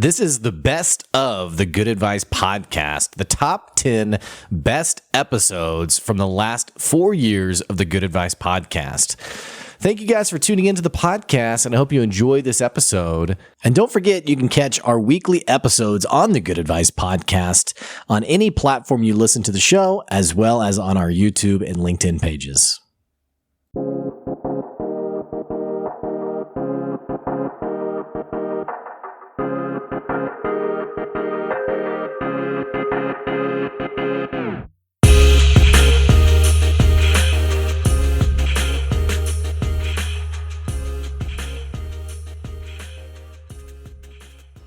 This is the best of the Good Advice podcast, the top 10 best episodes from the last 4 years of the Good Advice podcast. Thank you guys for tuning into the podcast, and I hope you enjoy this episode. And don't forget, you can catch our weekly episodes on the Good Advice podcast on any platform you listen to the show, as well as on our YouTube and LinkedIn pages.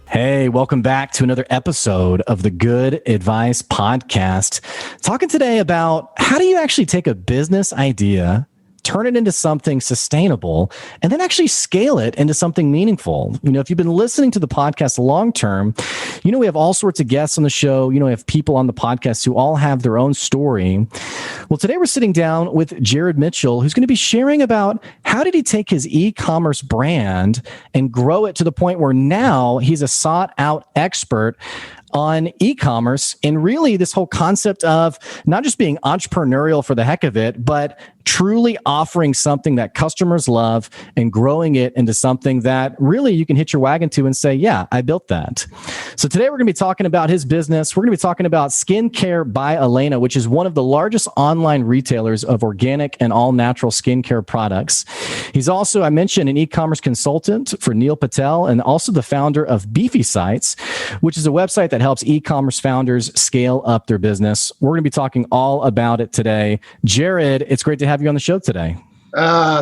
Hey, welcome back to another episode of the Good Advice podcast. Talking today about how do you actually take a business idea, turn it into something sustainable, and then actually scale it into something meaningful. You know, if you've been listening to the podcast long term, you know, we have all sorts of guests on the show. You know, we have people on the podcast who all have their own story. Well, today we're sitting down with Jared Mitchell, who's going to be sharing about how did he take his e-commerce brand and grow it to the point where now he's a sought out expert on e-commerce, and really this whole concept of not just being entrepreneurial for the heck of it, but truly offering something that customers love and growing it into something that really you can hitch your wagon to and say, yeah, I built that. So today we're going to be talking about his business. We're going to be talking about Skincare by Elena, which is one of the largest online retailers of organic and all natural skincare products. He's also, I mentioned, an e-commerce consultant for Neil Patel and also the founder of Beefy Sites, which is a website that helps e-commerce founders scale up their business. We're going to be talking all about it today. Jared, it's great to have you on the show today.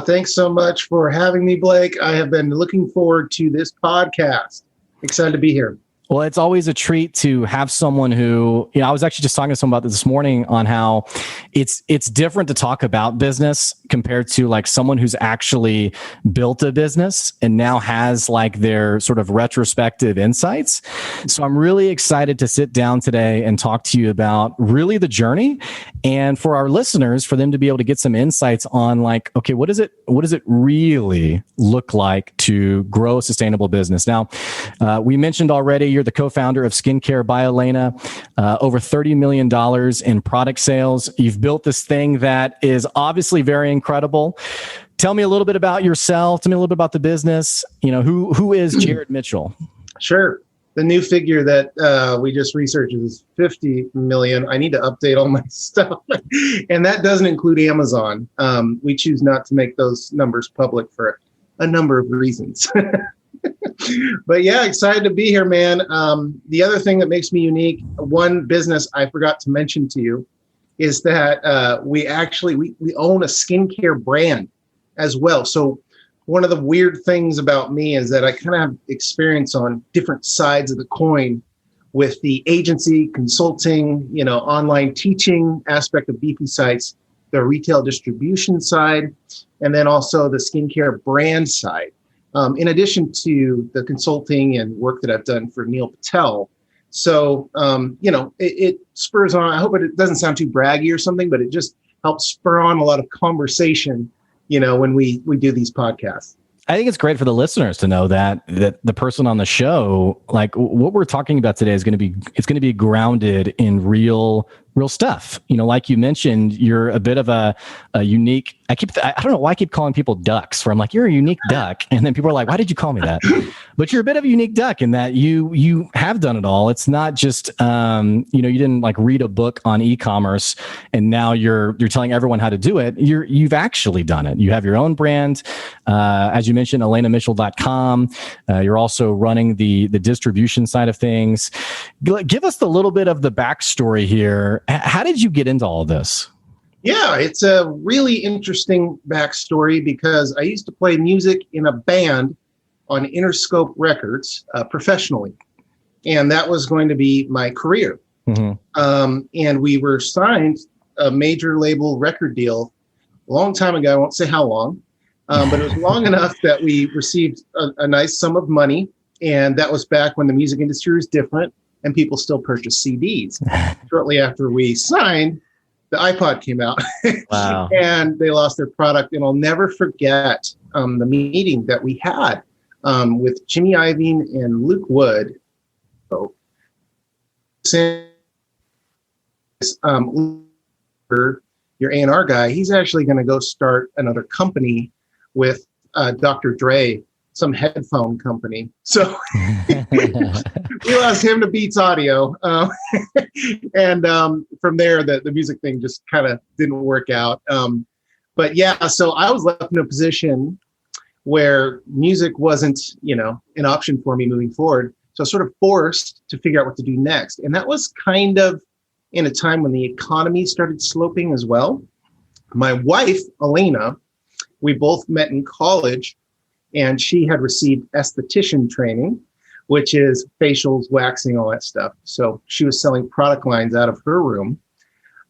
Thanks so much for having me, Blake. I have been looking forward to this podcast. Excited to be here. Well, it's always a treat to have someone who, you know, I was actually just talking to someone about this morning on how it's different to talk about business compared to like someone who's actually built a business and now has like their sort of retrospective insights. So I'm really excited to sit down today and talk to you about really the journey, and for our listeners, for them to be able to get some insights on like, okay, what does it really look like to grow a sustainable business? Now, we mentioned already, you're the co-founder of Skincare by Elena, over $30 million in product sales. You've built this thing that is obviously very incredible. Tell me a little bit about yourself. Tell me a little bit about the business. You know, who is Jared Mitchell? Sure. The new figure that we just researched is 50 million. I need to update all my stuff. And that doesn't include Amazon. We choose not to make those numbers public for a number of reasons. But yeah, excited to be here, man. The other thing that makes me unique, one business I forgot to mention to you, is that we own a skincare brand as well. So one of the weird things about me is that I kind of have experience on different sides of the coin with the agency, consulting, you know, online teaching aspect of Beefy Sites, the retail distribution side, and then also the skincare brand side. In addition to the consulting and work that I've done for Neil Patel. So, you know, it spurs on, I hope it doesn't sound too braggy or something, but it just helps spur on a lot of conversation, you know, when we do these podcasts. I think it's great for the listeners to know that the person on the show, like what we're talking about today, is going to be grounded in real stuff. You know, like you mentioned, you're a bit of a unique. I don't know why I keep calling people ducks. Where I'm like, you're a unique duck, and then people are like, why did you call me that? But you're a bit of a unique duck in that you have done it all. It's not just you know, you didn't like read a book on e-commerce and now you're telling everyone how to do it. You've actually done it. You have your own brand, as you mentioned, ElenaMitchell.com. You're also running the distribution side of things. Give us the little bit of the backstory here. How did you get into all of this? Yeah, it's a really interesting backstory because I used to play music in a band on Interscope Records professionally, and that was going to be my career. Mm-hmm. And we were signed a major label record deal a long time ago. I won't say how long, but it was long enough that we received a nice sum of money, and that was back when the music industry was different and people still purchased CDs. Shortly after we signed, the iPod came out. Wow. And they lost their product. And I'll never forget the meeting that we had with Jimmy Iovine and Luke Wood Your A&R guy, he's actually going to go start another company with Dr. Dre, some headphone company. So we lost him to Beats Audio. And from there, the music thing just kind of didn't work out. But yeah, so I was left in a position where music wasn't, an option for me moving forward. So I was sort of forced to figure out what to do next. And that was kind of in a time when the economy started sloping as well. My wife, Elena, we both met in college, and she had received esthetician training, which is facials, waxing, all that stuff. So she was selling product lines out of her room.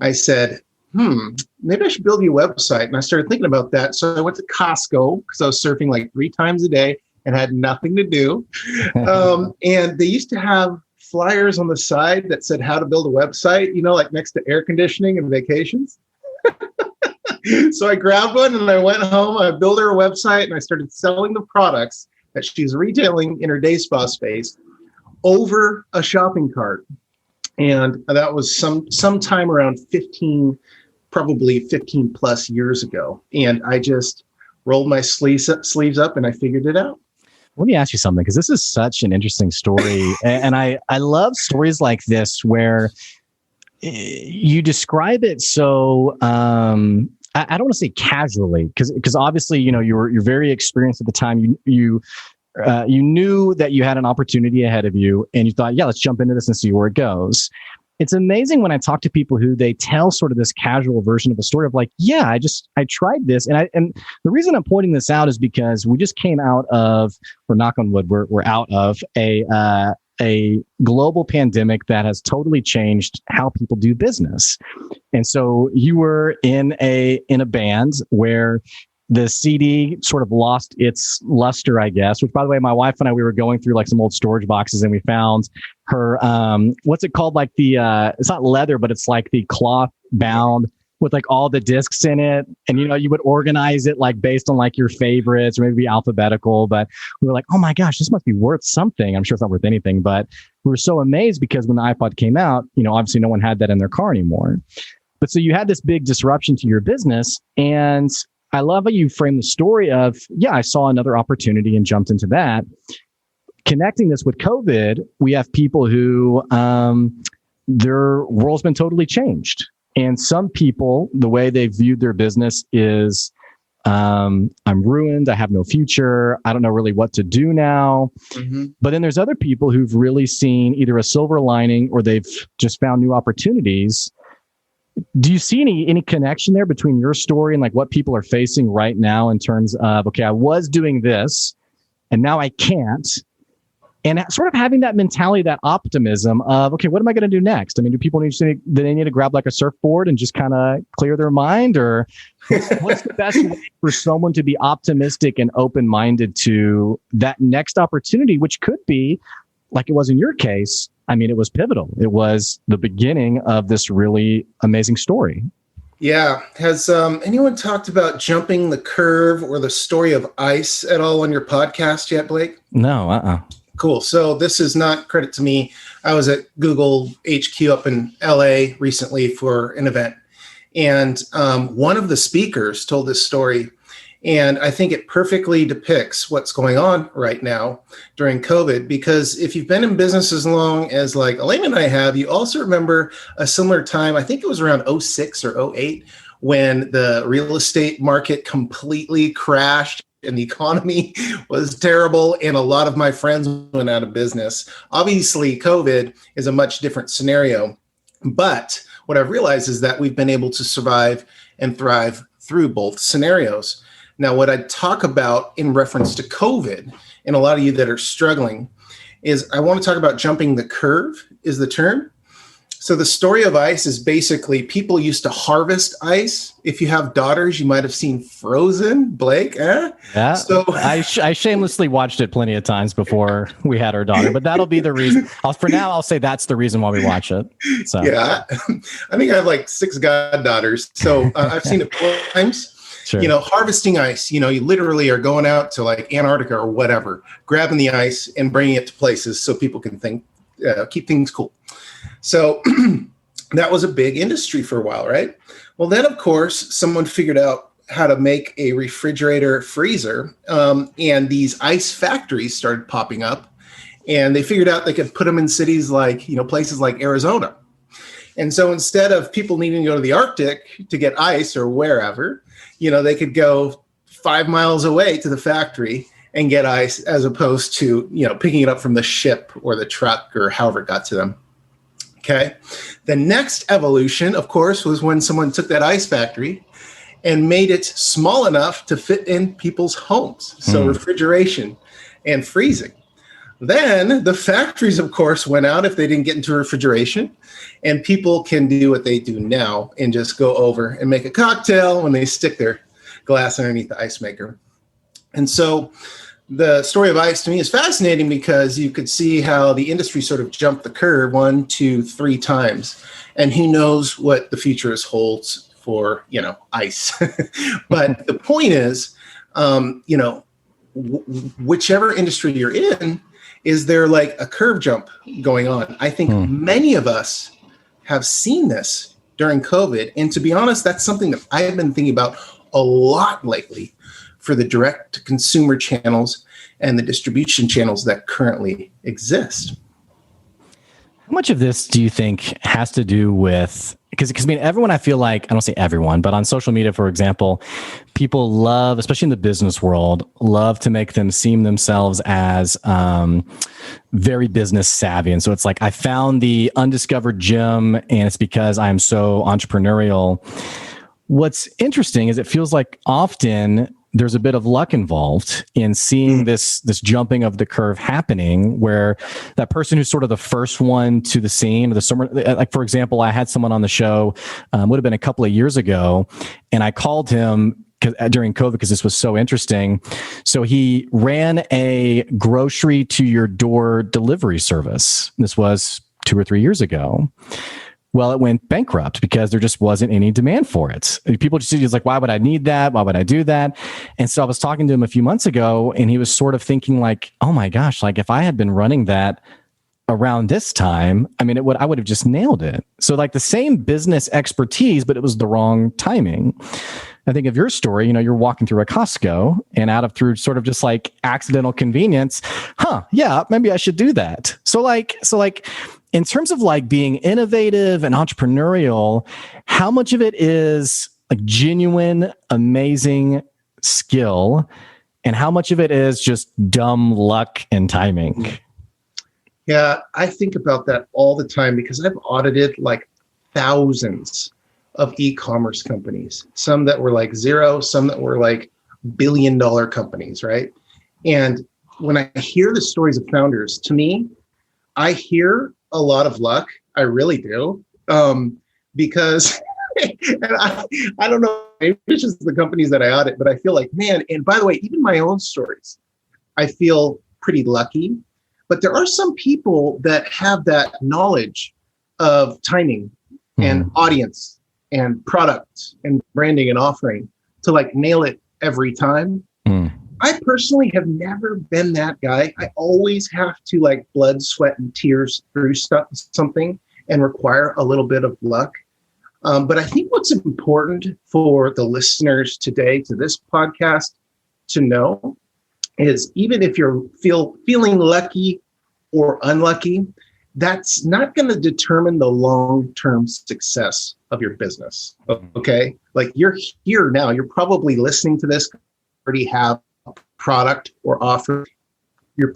I said, maybe I should build you a website. And I started thinking about that. So I went to Costco because I was surfing like 3 times a day and had nothing to do. And they used to have flyers on the side that said how to build a website, like next to air conditioning and vacations. So I grabbed one and I went home. I built her a website and I started selling the products that she's retailing in her day spa space over a shopping cart. And that was sometime around 15 plus years ago. And I just rolled my sleeves up and I figured it out. Let me ask you something, because this is such an interesting story. And I love stories like this where you describe it so, I don't want to say casually, because obviously, you're very experienced at the time. You knew that you had an opportunity ahead of you and you thought, yeah, let's jump into this and see where it goes. It's amazing when I talk to people who they tell sort of this casual version of a story of like, yeah, I tried this. And the reason I'm pointing this out is because we just came out of, or knock on wood, we're out of a global pandemic that has totally changed how people do business. And so you were in a band where the CD sort of lost its luster, I guess, which by the way, my wife and I, we were going through like some old storage boxes and we found her, what's it called? Like it's not leather, but it's like the cloth bound with like all the discs in it. And, you would organize it like based on like your favorites or maybe alphabetical, but we were like, oh my gosh, this must be worth something. I'm sure it's not worth anything, but we were so amazed because when the iPod came out, obviously no one had that in their car anymore. But so you had this big disruption to your business. And I love how you frame the story of, yeah, I saw another opportunity and jumped into that. Connecting this with COVID, we have people who their world's been totally changed. And some people, the way they viewed their business is, I'm ruined. I have no future. I don't know really what to do now. Mm-hmm. But then there's other people who've really seen either a silver lining or they've just found new opportunities. Do you see any connection there between your story and like what people are facing right now in terms of, okay, I was doing this and now I can't, and sort of having that mentality, that optimism of, okay, what am I going to do next? I mean, do people need to grab like a surfboard and just kind of clear their mind, or what's the best way for someone to be optimistic and open-minded to that next opportunity, which could be like it was in your case? I mean, it was pivotal. It was the beginning of this really amazing story. Yeah. Has anyone talked about jumping the curve or the story of ice at all on your podcast yet, Blake? No. Cool. So this is not credit to me. I was at Google HQ up in LA recently for an event. And one of the speakers told this story. And I think it perfectly depicts what's going on right now during COVID, because if you've been in business as long as like Elaine and I have, you also remember a similar time, I think it was around 06 or 08, when the real estate market completely crashed and the economy was terrible. And a lot of my friends went out of business. Obviously, COVID is a much different scenario. But what I've realized is that we've been able to survive and thrive through both scenarios. Now, what I talk about in reference to COVID, and a lot of you that are struggling, is I want to talk about jumping the curve is the term. So the story of ice is basically people used to harvest ice. If you have daughters, you might have seen Frozen, Blake. Yeah. So I shamelessly watched it plenty of times before we had our daughter, but that'll be the reason. For now, I'll say that's the reason why we watch it. So yeah, I think I have like 6 goddaughters. So I've seen it 4 times. Sure. Harvesting ice, you literally are going out to like Antarctica or whatever, grabbing the ice and bringing it to places so people can keep things cool. So that was a big industry for a while, right? Well, then, of course, someone figured out how to make a refrigerator freezer, and these ice factories started popping up, and they figured out they could put them in cities like, places like Arizona. And so instead of people needing to go to the Arctic to get ice or wherever, they could go 5 miles away to the factory and get ice, as opposed to, picking it up from the ship or the truck or however it got to them. Okay. The next evolution, of course, was when someone took that ice factory and made it small enough to fit in people's homes. So refrigeration and freezing. Then the factories, of course, went out if they didn't get into refrigeration, and people can do what they do now and just go over and make a cocktail when they stick their glass underneath the ice maker. And so the story of ice to me is fascinating because you could see how the industry sort of jumped the curve 1, 2, 3 times. And who knows what the future holds for, ice. But the point is, whichever industry you're in, is there like a curve jump going on? I think many of us have seen this during COVID. And to be honest, that's something that I have been thinking about a lot lately for the direct to consumer channels and the distribution channels that currently exist. How much of this do you think has to do with, because everyone, I feel like, I don't say everyone, but on social media, for example, people love, especially in the business world, love to make them seem themselves as very business savvy. And so it's like, I found the undiscovered gem and it's because I'm so entrepreneurial. What's interesting is it feels like often there's a bit of luck involved in seeing this jumping of the curve happening, where that person who's sort of the first one to the scene, like, for example, I had someone on the show, would have been a couple of years ago, and I called him during COVID because this was so interesting. So he ran a grocery to your door delivery service. This was 2 or 3 years ago. Well, it went bankrupt because there just wasn't any demand for it. People just like, why would I need that? Why would I do that? And so I was talking to him a few months ago, and he was sort of thinking like, oh my gosh, like if I had been running that around this time, I would have just nailed it. So like the same business expertise, but it was the wrong timing. I think of your story, you're walking through a Costco and through sort of just like accidental convenience. Yeah, maybe I should do that. So like, in terms of like being innovative and entrepreneurial, how much of it is like genuine, amazing skill, and how much of it is just dumb luck and timing? Yeah, I think about that all the time because I've audited like thousands of e-commerce companies, some that were like zero, some that were like billion-dollar companies, right? And when I hear the stories of founders, to me, I hear a lot of luck. I really do. Because, and I don't know, maybe it's just the companies that I audit, but I feel like, man, and by the way, even my own stories, I feel pretty lucky. But there are some people that have that knowledge of timing and audience and product and branding and offering to like nail it every time. I personally have never been that guy. I always have to like blood, sweat, and tears through something and require a little bit of luck. But I think what's important for the listeners today to this podcast to know is even if you're feeling lucky or unlucky, that's not going to determine the long-term success of your business. Okay. Like you're here now, you're probably listening to this, already have product or offer, you're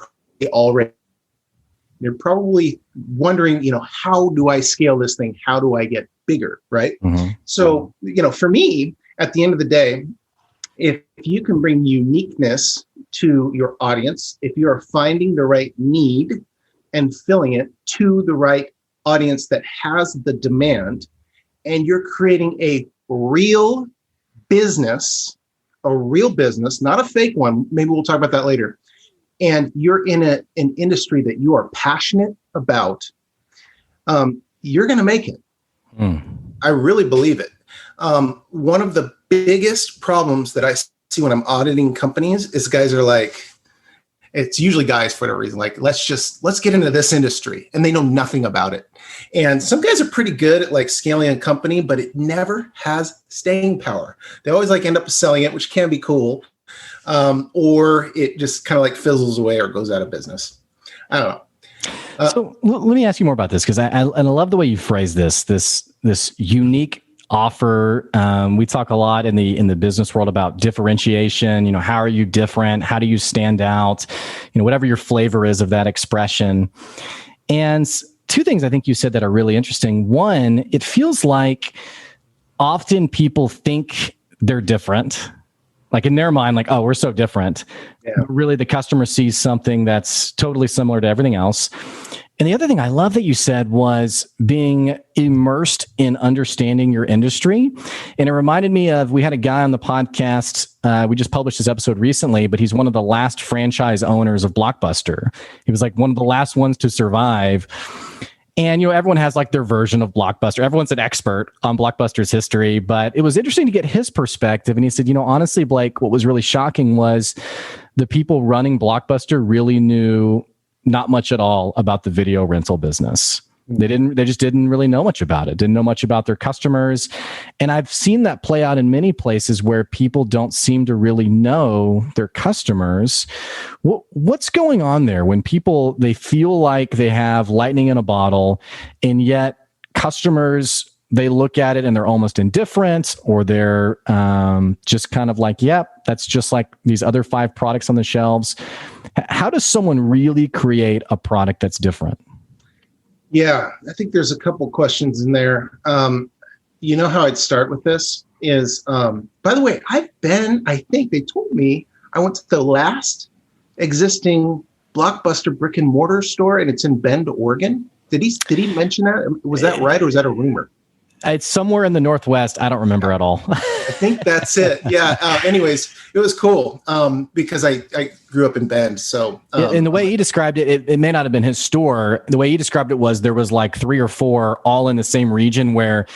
probably wondering, how do I scale this thing? How do I get bigger? Right. So, for me, at the end of the day, if you can bring uniqueness to your audience, if you are finding the right need and filling it to the right audience that has the demand, and you're creating a real business, not a fake one. Maybe we'll talk about that later. And you're in an industry that you are passionate about, you're going to make it. I really believe it. One of the biggest problems that I see when I'm auditing companies is guys are like, It's usually guys for whatever reason, like, let's get into this industry, and they know nothing about it. And some guys are pretty good at like scaling a company, but it never has staying power. They always like end up selling it, which can be cool. Or it just kind of like fizzles away or goes out of business. I don't know. So let me ask you more about this, because I love the way you phrase this unique offer. We talk a lot in the business world about differentiation. How are you different? How do you stand out? Whatever your flavor is of that expression. And two things I think you said that are really interesting. One, it feels like often people think they're different. Like in their mind, like, oh, we're so different. Yeah. But really, the customer sees something that's totally similar to everything else. And the other thing I love that you said was being immersed in understanding your industry. And it reminded me of, we had a guy on the podcast. We just published this episode recently, but he's one of the last franchise owners of Blockbuster. He was like one of the last ones to survive. And, everyone has like their version of Blockbuster. Everyone's an expert on Blockbuster's history, but it was interesting to get his perspective. And he said, honestly, Blake, what was really shocking was the people running Blockbuster really knew not much at all about the video rental business. They just didn't really know much about it, didn't know much about their customers. And I've seen that play out in many places where people don't seem to really know their customers. What's going on there when people, they feel like they have lightning in a bottle, and yet customers, they look at it and they're almost indifferent, or they're just kind of like, yep, that's just like these other 5 products on the shelves. How does someone really create a product that's different? Yeah, I think there's a couple questions in there. How I'd start with this is, by the way, I think they told me I went to the last existing Blockbuster brick and mortar store, and it's in Bend, Oregon. Did he mention that? Was that right, or was that a rumor? It's somewhere in the Northwest. I don't remember at all. I think that's it. Yeah. Anyways, it was cool because I grew up in Bend. So, and the way he described it, it may not have been his store. The way he described it was there was like 3 or 4 all in the same region where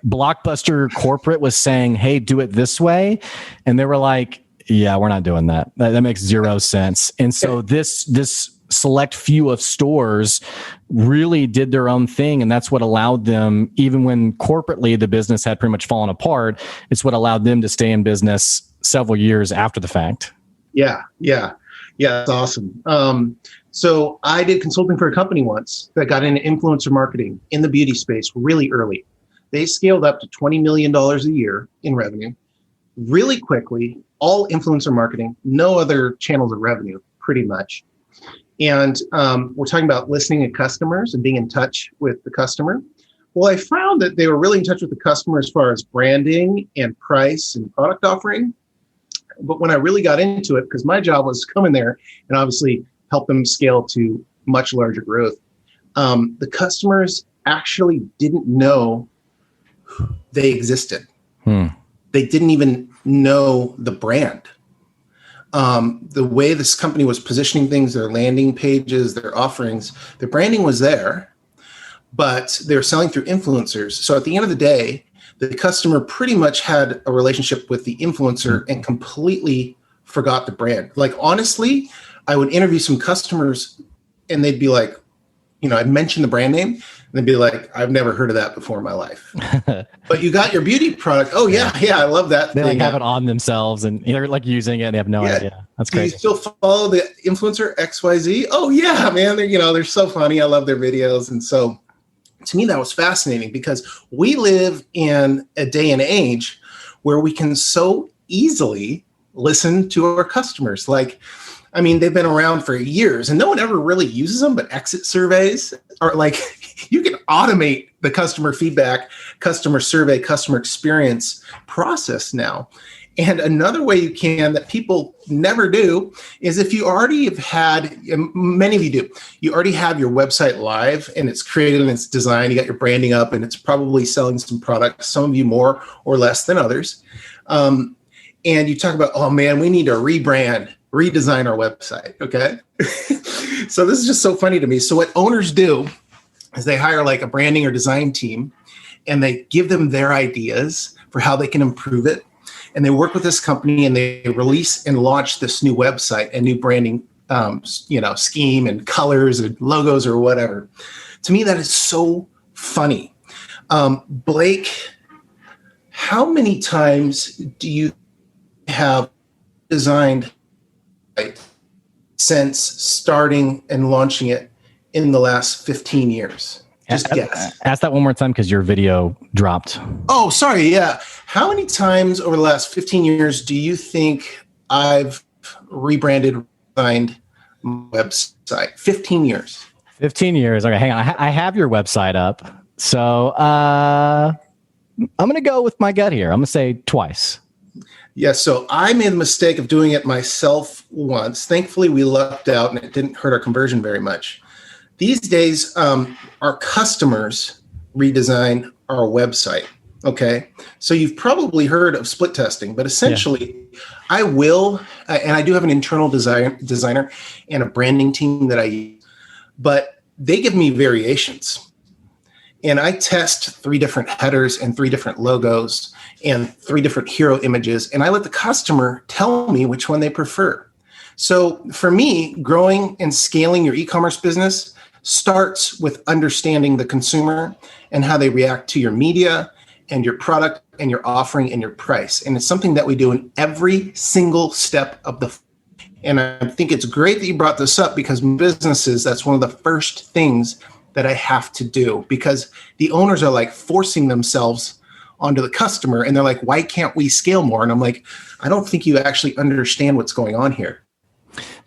Blockbuster corporate was saying, hey, do it this way. And they were like, yeah, we're not doing that. That makes zero sense. And so this select few of stores really did their own thing. And that's what allowed them, even when corporately the business had pretty much fallen apart, it's what allowed them to stay in business several years after the fact. Yeah. That's awesome. So I did consulting for a company once that got into influencer marketing in the beauty space really early. They scaled up to $20 million a year in revenue really quickly, all influencer marketing, no other channels of revenue, pretty much. And we're talking about listening to customers and being in touch with the customer. Well, I found that they were really in touch with the customer as far as branding and price and product offering. But when I really got into it, because my job was to come in there and obviously help them scale to much larger growth, the customers actually didn't know they existed. They didn't even know the brand. The way this company was positioning things, their landing pages, their offerings, their branding was there, but they're selling through influencers. So at the end of the day, the customer pretty much had a relationship with the influencer and completely forgot the brand. Like, honestly, I would interview some customers and they'd be like, I'd mention the brand name and they'd be like, I've never heard of that before in my life. But you got your beauty product. Oh yeah, I love that. They like have it on themselves and they're like using it and they have no idea. That's crazy. Do you still follow the influencer XYZ? Oh yeah, man. They're so funny. I love their videos. And so to me, that was fascinating because we live in a day and age where we can so easily listen to our customers. They've been around for years and no one ever really uses them, but exit surveys are like, you can automate the customer feedback, customer survey, customer experience process now. And another way you can that people never do is if you already have had, many of you do, you already have your website live and it's created and it's designed, you got your branding up and it's probably selling some products, some of you more or less than others. And you talk about, oh man, we need to redesign our website. Okay. So this is just so funny to me. So what owners do is they hire like a branding or design team and they give them their ideas for how they can improve it. And they work with this company and they release and launch this new website and new branding scheme and colors and logos or whatever. To me, that is so funny. Blake, how many times do you have designed since starting and launching it in the last 15 years? Just guess. Ask that one more time because your video dropped. Oh, sorry. Yeah. How many times over the last 15 years do you think I've rebranded, designed my website? 15 years. 15 years. Okay, hang on. I have your website up. So I'm going to go with my gut here. I'm going to say twice. Yeah, so I made the mistake of doing it myself once. Thankfully, we lucked out and it didn't hurt our conversion very much. These days, our customers redesign our website. Okay, so you've probably heard of split testing, but essentially, I will, and I do have an internal designer and a branding team that I use, but they give me variations. And I test 3 different headers and 3 different logos and 3 different hero images, and I let the customer tell me which one they prefer. So for me, growing and scaling your e-commerce business starts with understanding the consumer and how they react to your media and your product and your offering and your price. And it's something that we do in every single step of the. And I think it's great that you brought this up because businesses, that's one of the first things that I have to do because the owners are like forcing themselves onto the customer and they're like, why can't we scale more? And I'm like, I don't think you actually understand what's going on here.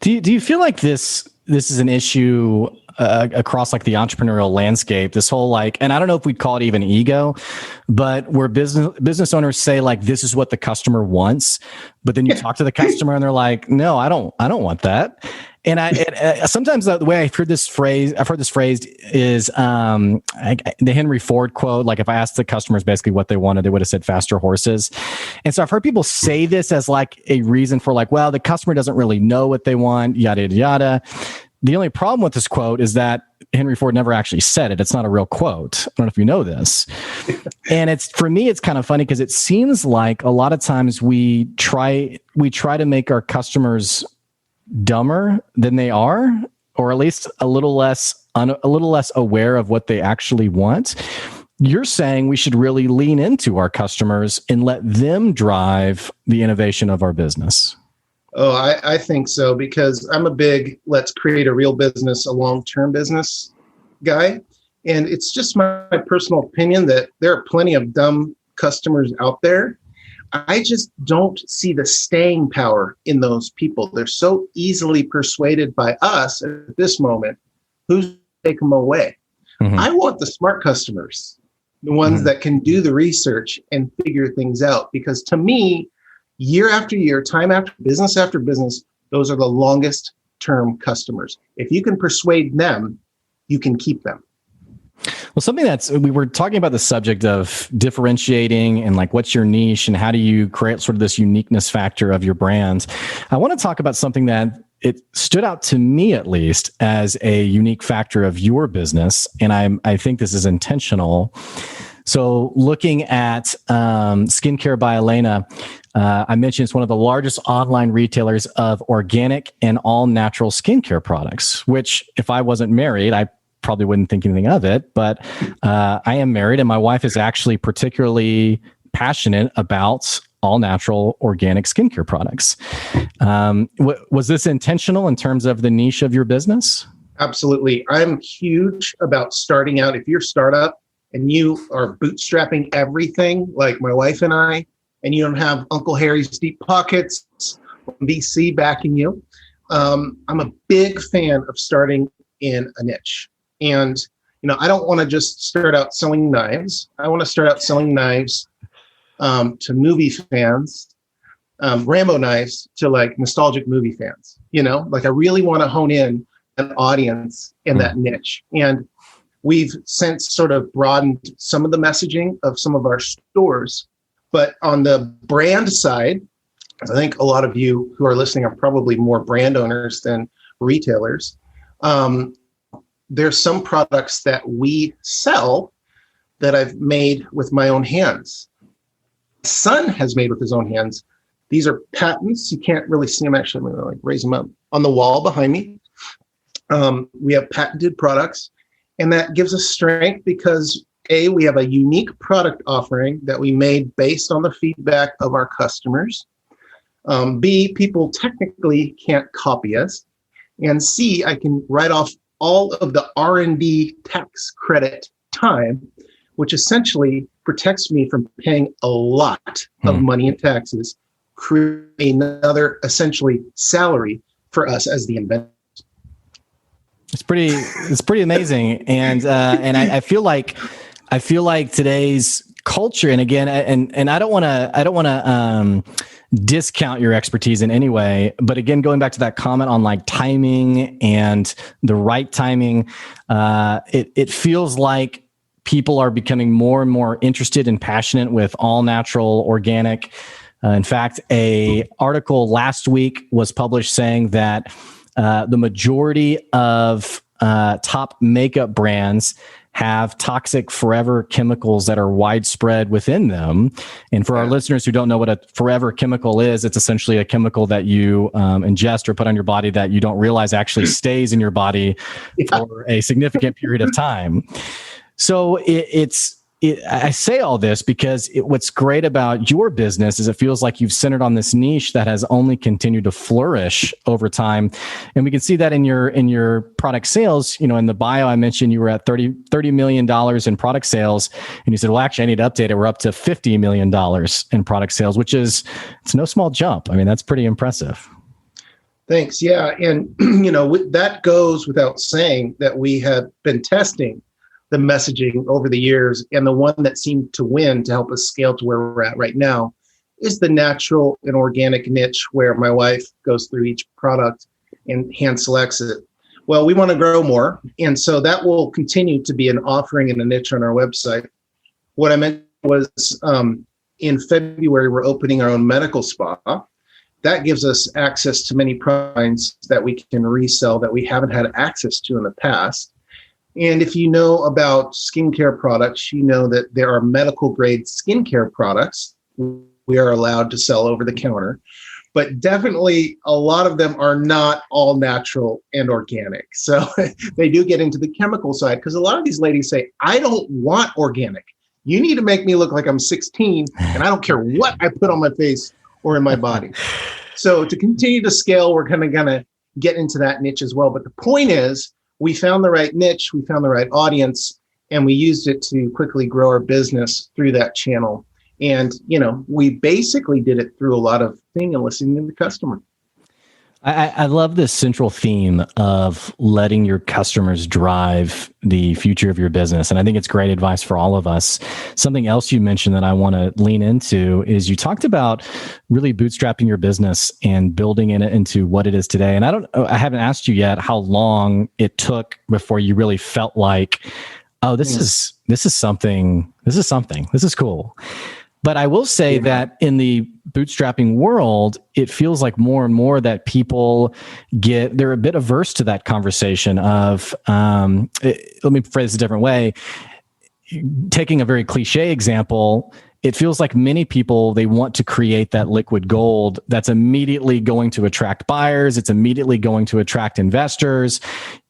Do you feel like this is an issue across like the entrepreneurial landscape, this whole like, and I don't know if we'd call it even ego, but where business owners say like, this is what the customer wants, but then you talk to the customer and they're like, no, I don't want that. And sometimes the way I've heard this phrased is the Henry Ford quote. Like if I asked the customers basically what they wanted, they would have said faster horses. And so I've heard people say this as like a reason for like, well, the customer doesn't really know what they want, yada, yada, yada. The only problem with this quote is that Henry Ford never actually said it. It's not a real quote. I don't know if you know this. And for me, it's kind of funny because it seems like a lot of times we try to make our customers dumber than they are, or at least a little less aware of what they actually want. You're saying we should really lean into our customers and let them drive the innovation of our business. Oh, I think so, because I'm a big let's create a real business, a long-term business guy. And it's just my personal opinion that there are plenty of dumb customers out there. I just don't see the staying power in those people. They're so easily persuaded by us at this moment. Who's to take them away? Mm-hmm. I want the smart customers, the ones that can do the research and figure things out. Because to me, year after year, time after business, those are the longest term customers. If you can persuade them, you can keep them. Well, something we were talking about the subject of differentiating and like what's your niche and how do you create sort of this uniqueness factor of your brand. I want to talk about something that it stood out to me at least as a unique factor of your business. And I think this is intentional. So looking at Skincare by Elena, I mentioned it's one of the largest online retailers of organic and all natural skincare products, which if I wasn't married, I probably wouldn't think anything of it. But I am married and my wife is actually particularly passionate about all natural organic skincare products. Was this intentional in terms of the niche of your business? Absolutely. I'm huge about starting out. If you're a startup and you are bootstrapping everything like my wife and I, and you don't have Uncle Harry's deep pockets, VC backing you, I'm a big fan of starting in a niche. And, I don't want to just start out selling knives. I want to start out selling knives to movie fans, Rambo knives to like nostalgic movie fans, like I really want to hone in an audience in that niche. And we've since sort of broadened some of the messaging of some of our stores. But on the brand side, I think a lot of you who are listening are probably more brand owners than retailers. There's some products that we sell that I've made with my own hands. My son has made with his own hands These are patents. You can't really see them. Actually, I'm going to like raise them up on the wall behind me. We have patented products, and that gives us strength because A, we have a unique product offering that we made based on the feedback of our customers. B, people technically can't copy us. And C, I can write off all of the R&D tax credit time, which essentially protects me from paying a lot of money in taxes, creating another essentially salary for us as the inventor. It's pretty amazing. And I feel like today's culture, and again, and I don't want to discount your expertise in any way, but again, going back to that comment on like timing and the right timing, it feels like people are becoming more and more interested and passionate with all natural, organic. In fact, a article last week was published saying that the majority of top makeup brands have toxic forever chemicals that are widespread within them. And for our listeners who don't know what a forever chemical is, it's essentially a chemical that you ingest or put on your body that you don't realize actually stays in your body for a significant period of time. So I say all this because what's great about your business is it feels like you've centered on this niche that has only continued to flourish over time. And we can see that in your product sales. In the bio, I mentioned you were at $30 million in product sales. And you said, well, actually, I need to update it. We're up to $50 million in product sales, it's no small jump. I mean, that's pretty impressive. Thanks. Yeah. And, that goes without saying that we have been testing the messaging over the years, and the one that seemed to win to help us scale to where we're at right now is the natural and organic niche, where my wife goes through each product and hand selects it. Well, we want to grow more, and so that will continue to be an offering and a niche on our website. What I meant was in February, we're opening our own medical spa. That gives us access to many products that we can resell that we haven't had access to in the past. And if you know about skincare products, you know that there are medical grade skincare products we are allowed to sell over the counter, but definitely a lot of them are not all natural and organic. So they do get into the chemical side, because a lot of these ladies say, I don't want organic. You need to make me look like I'm 16 and I don't care what I put on my face or in my body. So to continue to scale, we're kind of going to get into that niche as well. But the point is, we found the right niche, we found the right audience, and we used it to quickly grow our business through that channel. And, we basically did it through a lot of thinking and listening to the customer. I love this central theme of letting your customers drive the future of your business. And I think it's great advice for all of us. Something else you mentioned that I want to lean into is you talked about really bootstrapping your business and building it into what it is today. And I haven't asked you yet how long it took before you really felt like, oh, this is something. This is cool. But I will say that in the bootstrapping world, it feels like more and more that people they're a bit averse to that conversation of, let me phrase it a different way. Taking a very cliche example, it feels like many people, they want to create that liquid gold that's immediately going to attract buyers. It's immediately going to attract investors,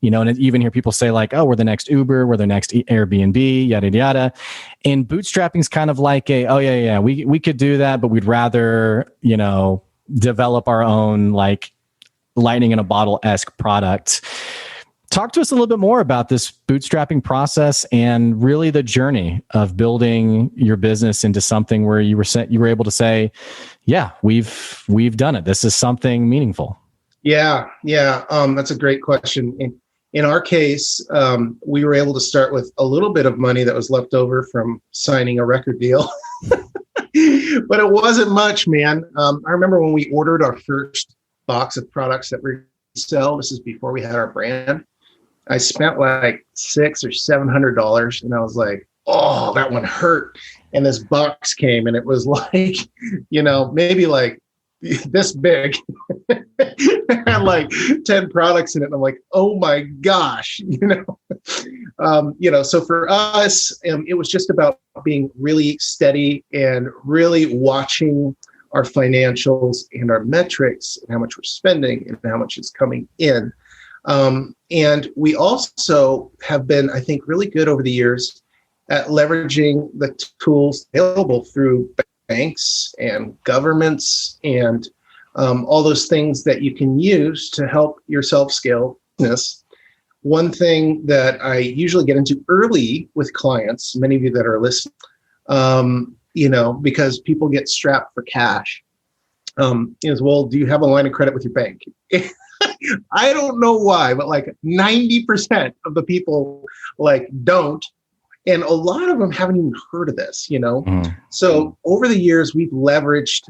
and I even hear people say like, oh, we're the next Uber, we're the next Airbnb, yada, yada. And bootstrapping is kind of like we could do that, but we'd rather, develop our own like lightning in a bottle-esque product. Talk to us a little bit more about this bootstrapping process and really the journey of building your business into something where you were able to say, yeah, we've done it. This is something meaningful. Yeah. That's a great question. In our case, we were able to start with a little bit of money that was left over from signing a record deal, but it wasn't much, man. I remember when we ordered our first box of products that we sell. This is before we had our brand. I spent like $600 or $700, and I was like, oh, that one hurt. And this box came, and it was like, maybe like this big, had like 10 products in it. And I'm like, oh my gosh, so for us, it was just about being really steady and really watching our financials and our metrics and how much we're spending and how much is coming in. And we also have been, I think, really good over the years at leveraging the tools available through banks and governments and all those things that you can use to help yourself scale business. One thing that I usually get into early with clients, many of you that are listening, because people get strapped for cash, is, well, do you have a line of credit with your bank? I don't know why, but like 90% of the people don't. And a lot of them haven't even heard of this, So over the years, we've leveraged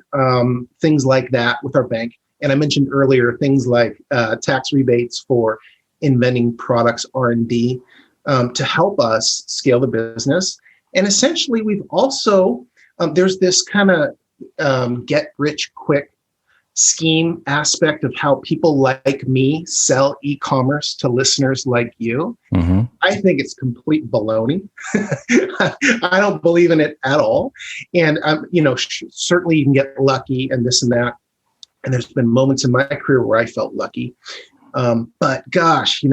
things like that with our bank. And I mentioned earlier, things like tax rebates for inventing products, R&D, to help us scale the business. And essentially, we've also, there's this kind of get rich quick scheme aspect of how people like me sell e-commerce to listeners like you. Mm-hmm. I think it's complete baloney. I don't believe in it at all. And, certainly you can get lucky and this and that. And there's been moments in my career where I felt lucky. But gosh,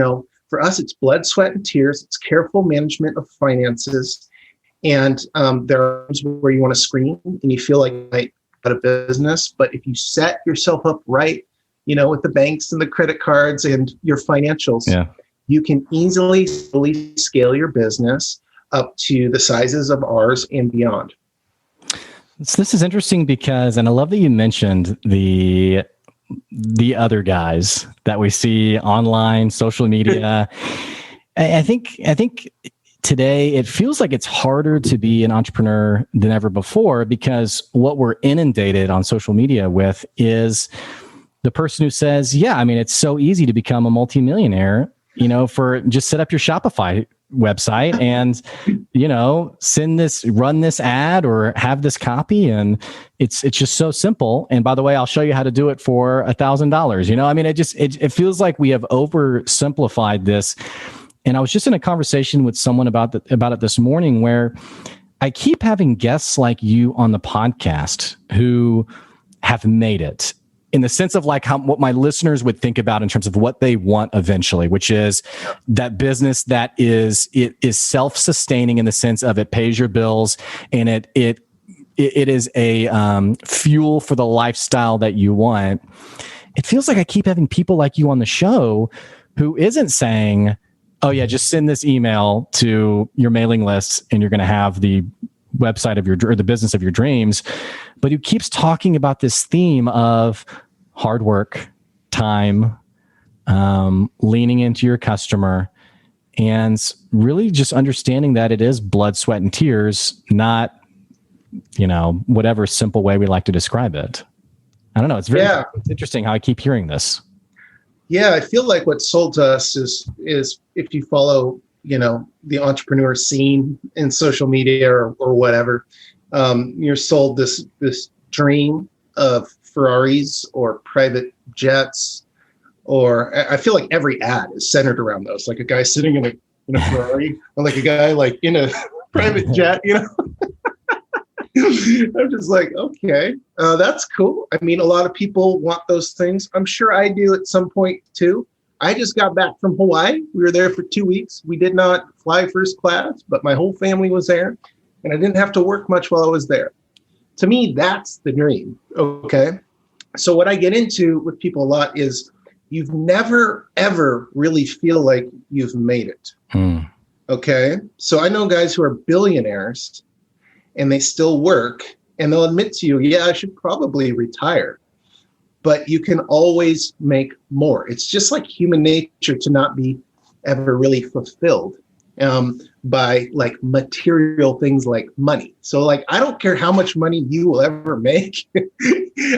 for us, it's blood, sweat, and tears. It's careful management of finances. And there are times where you want to scream and you feel like out of business. But if you set yourself up right, with the banks and the credit cards and your financials, you can easily scale your business up to the sizes of ours and beyond. So this is interesting because, and I love that you mentioned the other guys that we see online, social media. I think today it feels like it's harder to be an entrepreneur than ever before, because what we're inundated on social media with is the person who says, it's so easy to become a multimillionaire, for just set up your Shopify website and, run this ad or have this copy. And it's just so simple. And by the way, I'll show you how to do it for $1,000. It feels like we have oversimplified this. And I was just in a conversation with someone about it this morning, where I keep having guests like you on the podcast who have made it, in the sense of what my listeners would think about in terms of what they want eventually, which is that business that is self-sustaining in the sense of it pays your bills and it is a fuel for the lifestyle that you want. It feels like I keep having people like you on the show who isn't saying, oh yeah, just send this email to your mailing lists and you're going to have the website of the business of your dreams, but who keeps talking about this theme of hard work, time, leaning into your customer, and really just understanding that it is blood, sweat, and tears, not, whatever simple way we like to describe it. I don't know. It's it's interesting how I keep hearing this. Yeah, I feel like what's sold to us is if you follow, the entrepreneur scene in social media or whatever, you're sold this dream of Ferraris or private jets, or I feel like every ad is centered around those, like a guy sitting in a Ferrari, or like a guy in a private jet, I'm just like, okay, that's cool. I mean, a lot of people want those things. I'm sure I do at some point too. I just got back from Hawaii. We were there for 2 weeks. We did not fly first class, but my whole family was there and I didn't have to work much while I was there. To me, that's the dream. Okay. So what I get into with people a lot is you've never, ever really feel like you've made it. Okay. So I know guys who are billionaires and they still work, and they'll admit to you, I should probably retire. But you can always make more. It's just like human nature to not be ever really fulfilled by material things like money. So I don't care how much money you will ever make.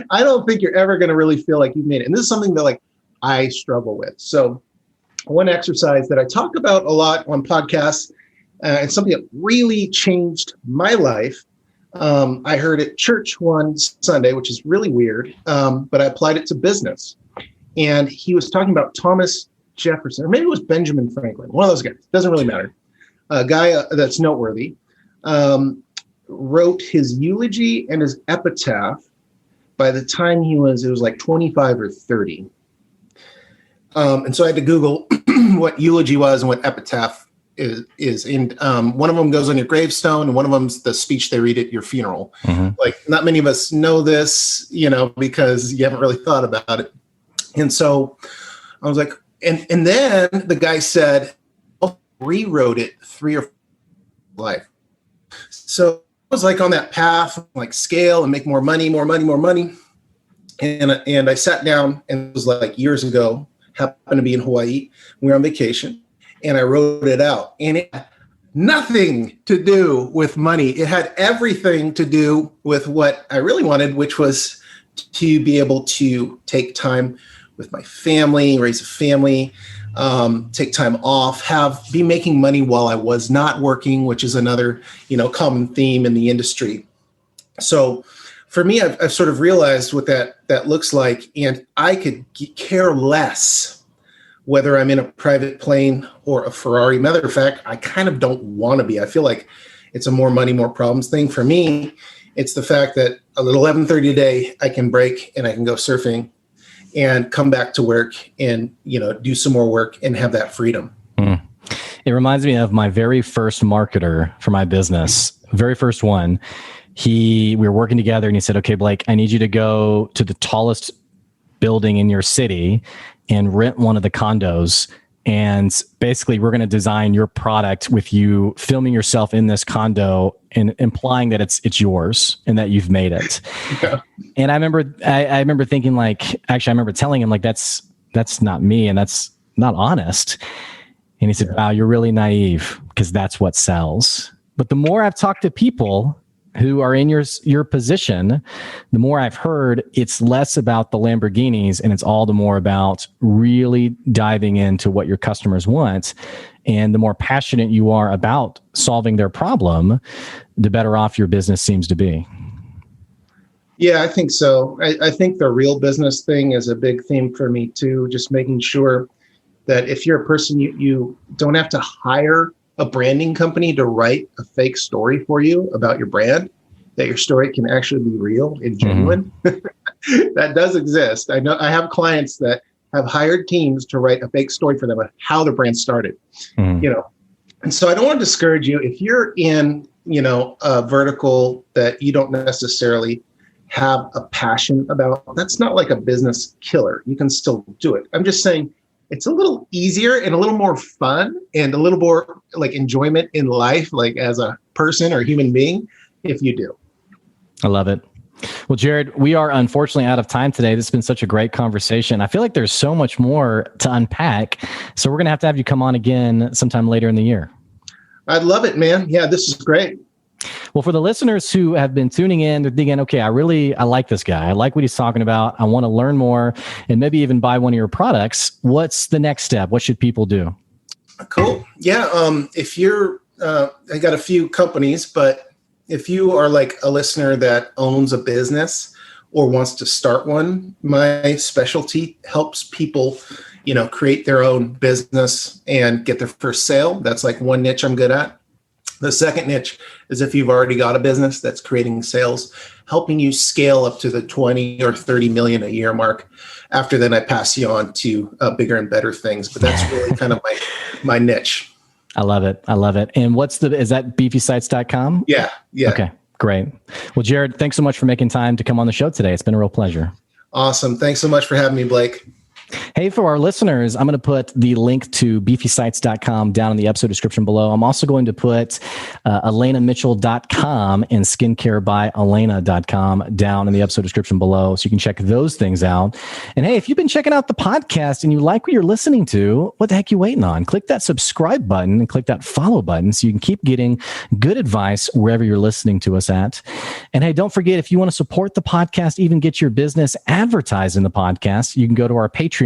I don't think you're ever going to really feel like you've made it. And this is something that I struggle with. So one exercise that I talk about a lot on podcasts, and something that really changed my life. I heard at church one Sunday, which is really weird, but I applied it to business. And he was talking about Thomas Jefferson, or maybe it was Benjamin Franklin, one of those guys. Doesn't really matter. A guy that's noteworthy, wrote his eulogy and his epitaph by the time it was like 25 or 30. And so I had to Google what eulogy was and what epitaph is. And one of them goes on your gravestone, and one of them's the speech they read at your funeral. Mm-hmm. Like, not many of us know this, because you haven't really thought about it. And so I was like, and then the guy said, rewrote it 3 or 4 life. So I was like on that path, like scale and make more money. And I sat down, and it was like years ago, happened to be in Hawaii. We were on vacation, and I wrote it out, and it had nothing to do with money. It had everything to do with what I really wanted, which was to be able to take time with my family, raise a family, take time off, be making money while I was not working, which is another, common theme in the industry. So for me, I've sort of realized what that looks like, and I could care less whether I'm in a private plane or a Ferrari. Matter of fact, I kind of don't want to be. I feel like it's a more money, more problems thing. For me, it's the fact that at 11:30 a day, I can break and I can go surfing and come back to work and, do some more work and have that freedom. Mm. It reminds me of my very first marketer for my business, very first one. We were working together, and he said, "Okay, Blake, I need you to go to the tallest building in your city and rent one of the condos. And basically, we're going to design your product with you filming yourself in this condo and implying that it's yours and that you've made it." Yeah. And I remember thinking, like, actually, I remember telling him, like, that's not me, and that's not honest. And he said, "Wow, you're really naive, because that's what sells." But the more I've talked to people who are in your position, the more I've heard it's less about the Lamborghinis, and it's all the more about really diving into what your customers want. And the more passionate you are about solving their problem, the better off your business seems to be. Yeah, I think so. I think the real business thing is a big theme for me too. Just making sure that if you're a person, you don't have to hire a branding company to write a fake story for you about your brand, that your story can actually be real and genuine. Mm-hmm. That does exist. I know I have clients that have hired teams to write a fake story for them of how the brand started, And so I don't want to discourage you if you're in, a vertical that you don't necessarily have a passion about. That's not like a business killer. You can still do it. I'm just saying, it's a little easier and a little more fun and a little more like enjoyment in life, like as a person or human being, if you do. I love it. Well, Jared, we are unfortunately out of time today. This has been such a great conversation. I feel like there's so much more to unpack. So we're going to have you come on again sometime later in the year. I'd love it, man. Yeah, this is great. Well, for the listeners who have been tuning in, they're thinking, okay, I like this guy. I like what he's talking about. I want to learn more and maybe even buy one of your products. What's the next step? What should people do? Cool. Yeah. If you're, I got a few companies, but if you are like a listener that owns a business or wants to start one, my specialty helps people, create their own business and get their first sale. That's like one niche I'm good at. The second niche is if you've already got a business that's creating sales, helping you scale up to the 20 or 30 million a year mark. After then, I pass you on to bigger and better things. But that's really kind of my niche. I love it. And is that beefysites.com? Yeah. Okay, great. Well, Jared, thanks so much for making time to come on the show today. It's been a real pleasure. Awesome. Thanks so much for having me, Blake. Hey, for our listeners, I'm going to put the link to beefysites.com down in the episode description below. I'm also going to put elenamitchell.com and skincarebyelena.com down in the episode description below, so you can check those things out. And hey, if you've been checking out the podcast and you like what you're listening to, what the heck are you waiting on? Click that subscribe button and click that follow button so you can keep getting good advice wherever you're listening to us at. And hey, don't forget, if you want to support the podcast, even get your business advertised in the podcast, you can go to our Patreon,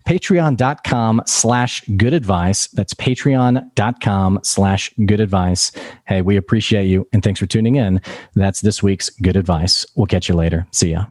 patreon.com/good advice. That's patreon.com/good advice. Hey, we appreciate you. And thanks for tuning in. That's this week's Good Advice. We'll catch you later. See ya.